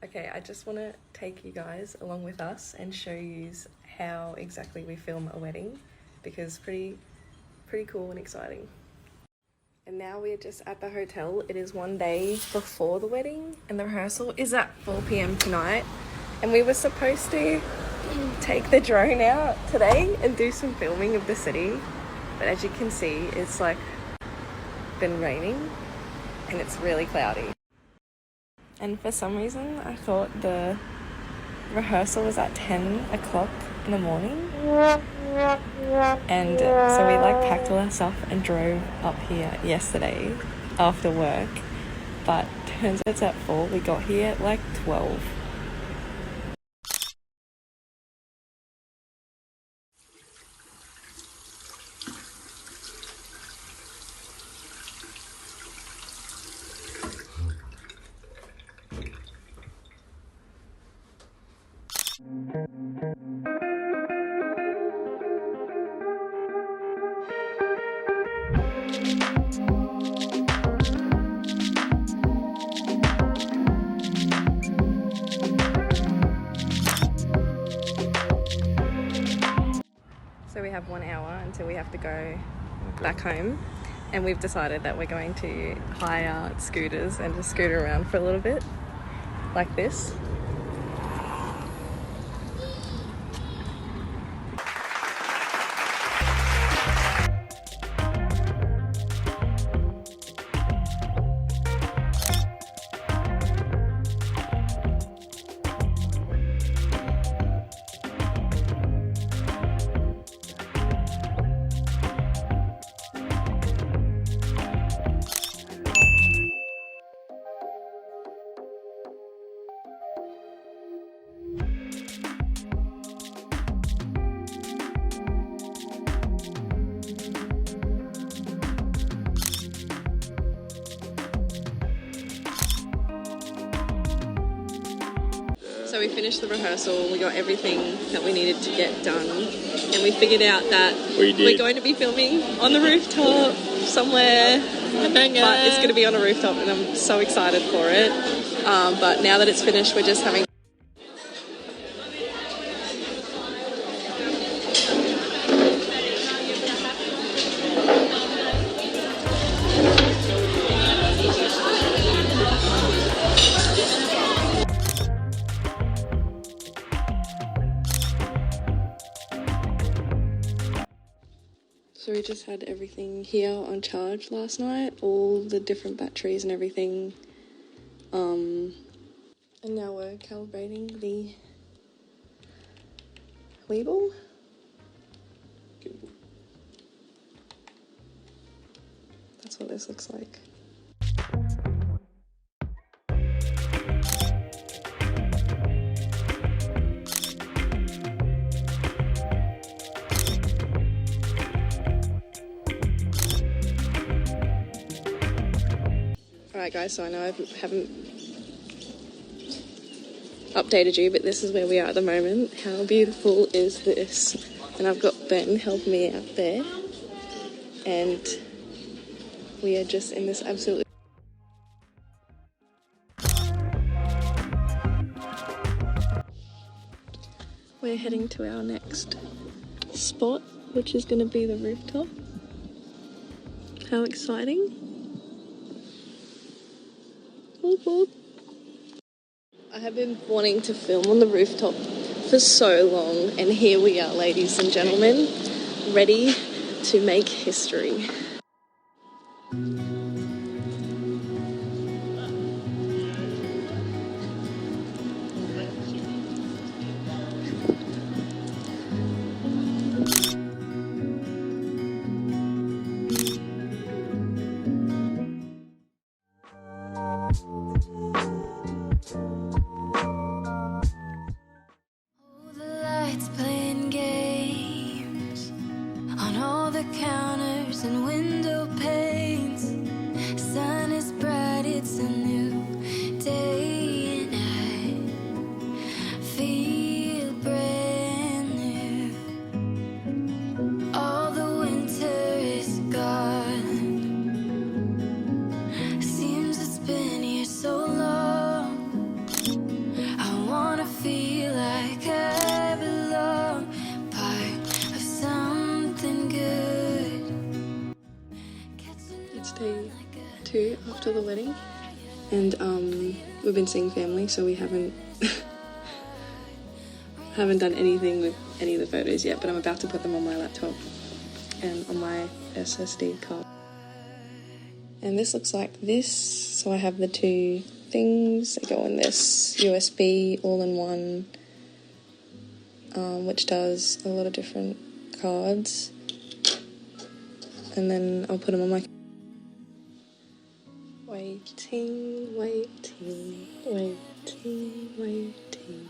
Okay, I just want to take you guys along with us and show you how exactly we film a wedding, because pretty cool and exciting. And now we're just at the hotel. It is one day before the wedding and the rehearsal is at 4 p.m. tonight. And we were supposed to take the drone out today and do some filming of the city. But as you can see, it's like been raining and it's really cloudy. And for some reason, I thought the rehearsal was at 10 o'clock in the morning. And so we like packed all our stuff and drove up here yesterday after work. But turns out it's at 4. We got here at like 12. So we have 1 hour until we have to go back home, and we've decided that we're going to hire scooters and just scooter around for a little bit like this. So we finished the rehearsal, we got everything that we needed to get done, and we figured out that we're going to be filming on the rooftop somewhere, but it's going to be on a rooftop and I'm so excited for it. But now that it's finished, we're just having So we just had everything here on charge last night, all the different batteries and everything. And now we're calibrating the Weeble. That's what this looks like. Alright guys, so I know I haven't updated you, but this is where we are at the moment. How beautiful is this? And I've got Ben helping me out there. And we are just in this absolutely... We're heading to our next spot, which is going to be the rooftop. How exciting. Whoop, whoop. I have been wanting to film on the rooftop for so long, and here we are, ladies and gentlemen, ready to make history. Playing games on all the counters and window panes. Sun is bright, it's a new day, and I feel brand new. after the wedding, and we've been seeing family, so we haven't done anything with any of the photos yet, but I'm about to put them on my laptop and on my SSD card. And this looks like this. So I have the two things that go in this USB all-in-one, which does a lot of different cards. And then I'll put them on my... Waiting, waiting, waiting, waiting.